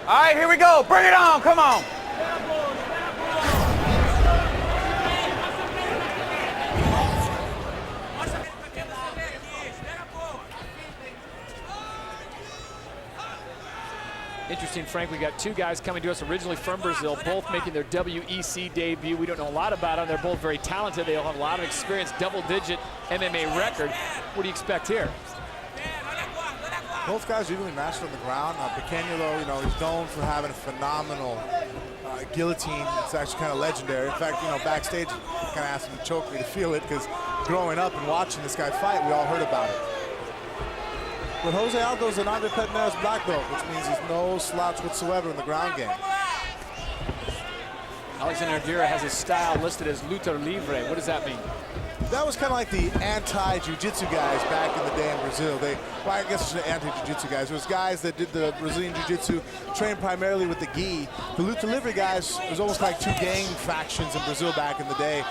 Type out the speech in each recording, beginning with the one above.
All right, here we go. Bring it on. Come on. Interesting, Frank, we got two guys coming to us originally from Brazil, both making their WEC debut. We don't know a lot about them. They're both very talented. They all have a lot of experience, double-digit MMA record. What do you expect here? Both guys are evenly matched on the ground. Pequeno, though, he's known for having a phenomenal guillotine. It's actually kind of legendary. In fact, backstage, I kind of asked him to choke me to feel it because growing up and watching this guy fight, we all heard about it. But Jose Aldo's an Andre Pedernera's black belt, which means he's no slouch whatsoever in the ground game. Alexander Nogueira has his style listed as luta livre. What does that mean? That was kind of like the anti-jiu-jitsu guys back in the day in Brazil. Well, I guess it's the anti-jiu-jitsu guys. It was guys that did the Brazilian jiu-jitsu, trained primarily with the gi. The luta livre guys was almost like two gang factions in Brazil back in the day.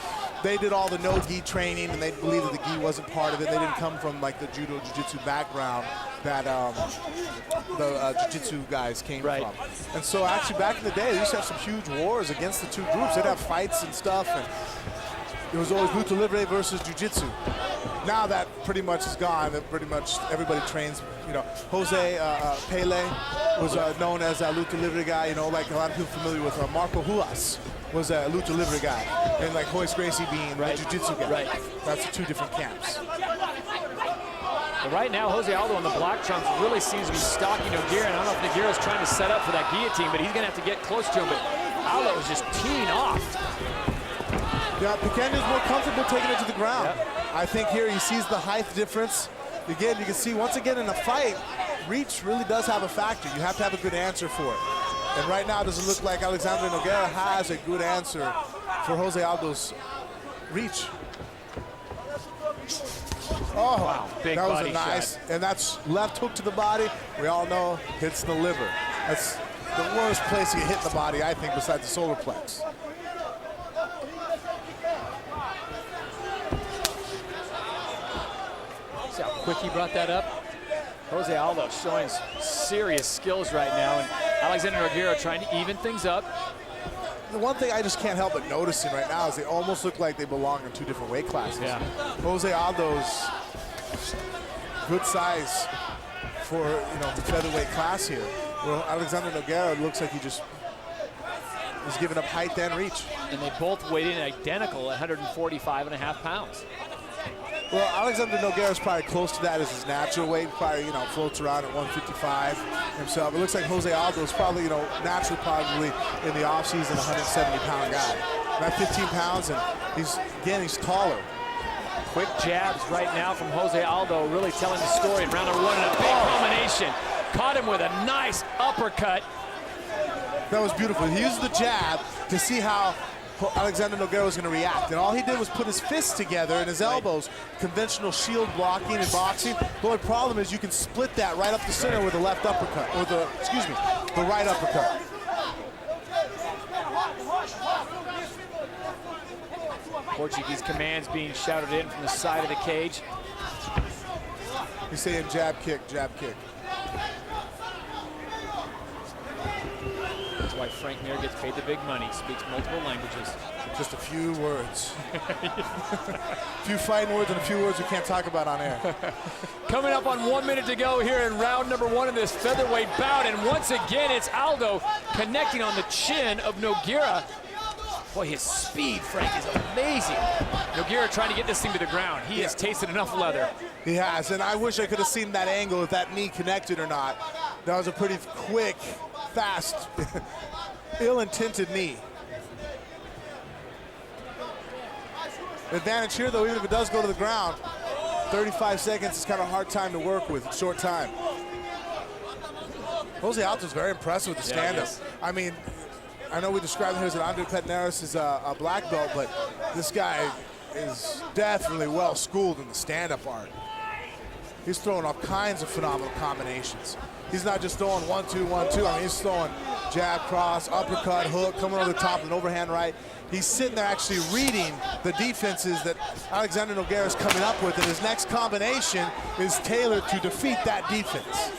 They did all the no-gi training, and they believed that the gi wasn't part of it. They didn't come from like the judo jiu-jitsu background that the jiu-jitsu guys came from. And so actually back in the day, they used to have some huge wars against the two groups. They'd have fights and stuff, and it was always luta livre versus jiu-jitsu. Now that pretty much is gone. Pretty much everybody trains. Jose Pele was known as a luta livre guy. Like a lot of people familiar with Marco Ruas was a luta livre guy, and like Royce Gracie being a jiu-jitsu guy. That's two different camps. But right now, Jose Aldo in the black trunks really seems to be stalking Nogueira. And I don't know if Nogueira's trying to set up for that guillotine, but he's going to have to get close to him. But Aldo is just teeing off. Yeah, Pequeno's more comfortable taking it to the ground. I think here he sees the height difference. Again, you can see once again in a fight, reach really does have a factor. You have to have a good answer for it. And right now, it doesn't look like Alexander Nogueira has a good answer for Jose Aldo's reach. Oh, wow. Big that was a nice, and that's left hook to the body. We all know hits the liver. That's the worst place you hit the body, I think, besides the solar plex. See how quick he brought that up? Jose Aldo showing serious skills right now, and Alexander Nogueira trying to even things up. The one thing I just can't help but noticing right now is they almost look like they belong in two different weight classes. Jose Aldo's good size for the featherweight class here. Well, Alexander Nogueira looks like he just is giving up height and reach. And they both weighed in identical at 145.5 pounds. Well, Alexander Nogueira is probably close to that as his natural weight. Probably, floats around at 155 himself. It looks like Jose Aldo is probably, naturally probably in the offseason 170-pound guy. About 15 pounds, and he's taller. Quick jabs right now from Jose Aldo, really telling the story in round number one, and a big combination. Caught him with a nice uppercut. That was beautiful. He used the jab to see how Alexander Nogueira was going to react, and all he did was put his fists together and his elbows, conventional shield blocking and boxing. The only problem is you can split that right up the center with the left uppercut, or the right uppercut. Portuguese commands being shouted in from the side of the cage. He's saying jab kick, jab kick. That's why Frank Mir gets paid the big money. Speaks multiple languages. Just a few words. A few fighting words and a few words we can't talk about on air. Coming up on 1 minute to go here in round number one of this featherweight bout. And once again, it's Aldo connecting on the chin of Nogueira. Boy, his speed, Frank, is amazing. Nogueira trying to get this thing to the ground. He has tasted enough leather. He has, and I wish I could have seen that angle, if that knee connected or not. That was a pretty quick, fast, ill-intended knee. Advantage here, though, even if it does go to the ground, 35 seconds is kind of a hard time to work with, short time. Jose Aldo's very impressive with the stand-up. I mean, I know we described him as an Andre Pedernera's is a black belt, but this guy is definitely well schooled in the stand-up art. He's throwing all kinds of phenomenal combinations. He's not just throwing 1-2, 1-2. I mean, he's throwing jab, cross, uppercut, hook, coming over the top with an overhand right. He's sitting there actually reading the defenses that Alexander Nogueira is coming up with, and his next combination is tailored to defeat that defense.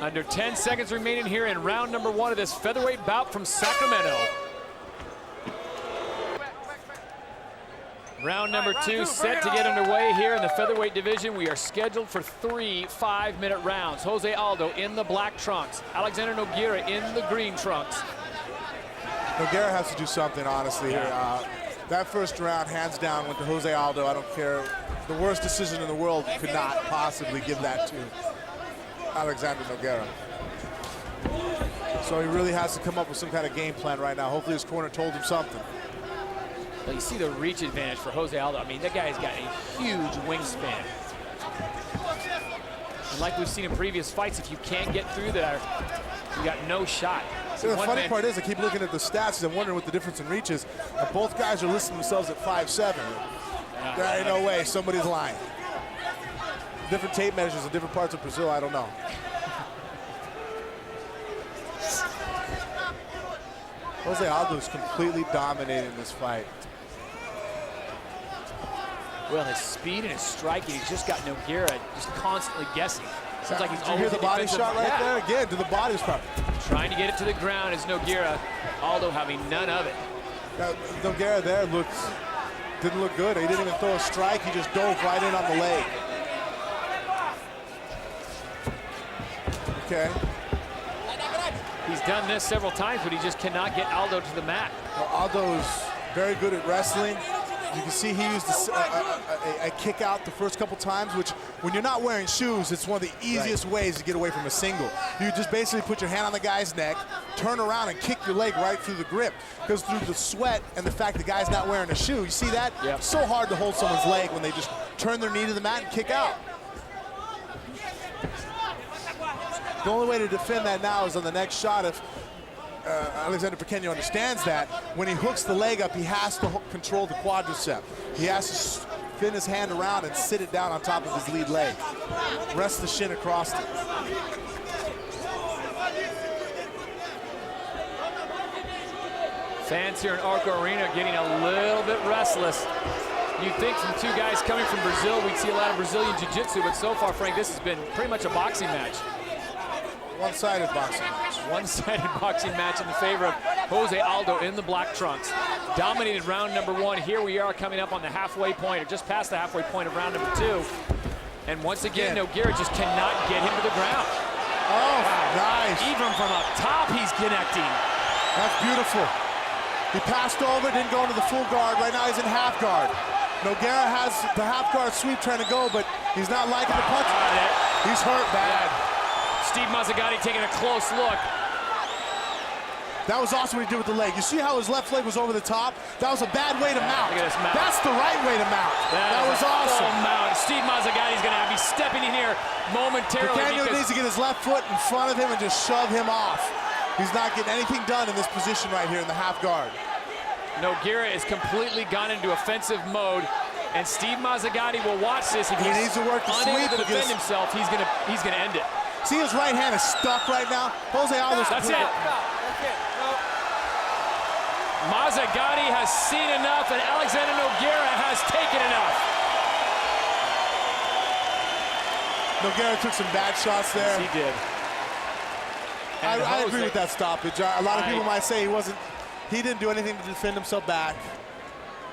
Under 10 seconds remaining here in round number 1 of this featherweight bout from Sacramento. Round number 2 set to get underway here in the featherweight division. We are scheduled for 3 5-minute rounds. Jose Aldo in the black trunks. Alexander Nogueira in the green trunks. Nogueira has to do something, honestly, here. That first round, hands down, went to Jose Aldo. I don't care. The worst decision in the world could not possibly give that to Alexander Nogueira. So he really has to come up with some kind of game plan right now. Hopefully his corner told him something. Well, you see the reach advantage for Jose Aldo. I mean, that guy's got a huge wingspan. And like we've seen in previous fights, if you can't get through there, you got no shot. See, the funny part is I keep looking at the stats and I'm wondering what the difference in reach is. And both guys are listing themselves at 5'7". There ain't no way somebody's lying. Different tape measures in different parts of Brazil, I don't know. Jose Aldo's completely dominating this fight. Well, his speed and his striking, he's just got Nogueira just constantly guessing. Seems like he's Did you hear the body shot right there? Again, to the body was probably. Trying to get it to the ground is Nogueira. Aldo having none of it. Now, Nogueira there didn't look good. He didn't even throw a strike. He just dove right in on the leg. Okay. He's done this several times, but he just cannot get Aldo to the mat. Well, Aldo's very good at wrestling. You can see he used a kick out the first couple times, which when you're not wearing shoes, it's one of the easiest ways to get away from a single. You just basically put your hand on the guy's neck, turn around and kick your leg right through the grip. Because through the sweat and the fact the guy's not wearing a shoe, you see that? Yep. So hard to hold someone's leg when they just turn their knee to the mat and kick out. The only way to defend that now is on the next shot. If Alexander Pequeño understands that, when he hooks the leg up, he has to control the quadricep. He has to spin his hand around and sit it down on top of his lead leg. Rest the shin across it. Fans here in Arco Arena getting a little bit restless. You'd think from two guys coming from Brazil, we'd see a lot of Brazilian jiu-jitsu, but so far, Frank, this has been pretty much a boxing match. One-sided boxing match. One-sided boxing match in the favor of Jose Aldo in the black trunks. Dominated round number 1. Here we are coming up on the halfway point, or just past the halfway point of round number 2. And once again, Nogueira just cannot get him to the ground. Oh, nice. Even from up top, he's connecting. That's beautiful. He passed over, didn't go into the full guard. Right now he's in half guard. Nogueira has the half guard sweep trying to go, but he's not liking the punch. He's hurt bad. Steve Mazzagatti taking a close look. That was awesome what he did with the leg. You see how his left leg was over the top? That was a bad way to mount. Look at this mount. That's the right way to mount. That was awesome. Mount. Steve Mazzagatti's going to be stepping in here momentarily. Pequeño needs to get his left foot in front of him and just shove him off. He's not getting anything done in this position right here in the half guard. Nogueira is completely gone into offensive mode, and Steve Mazzagatti will watch this. If he needs to work the sweep to defend himself, he's gonna end it. See, his right hand is stuck right now. Jose Aldo's. That's it. Mazzagatti has seen enough, and Alexander Nogueira has taken enough. Nogueira took some bad shots there. Yes, he did. I agree with that stoppage. A lot of people might say he didn't do anything to defend himself back.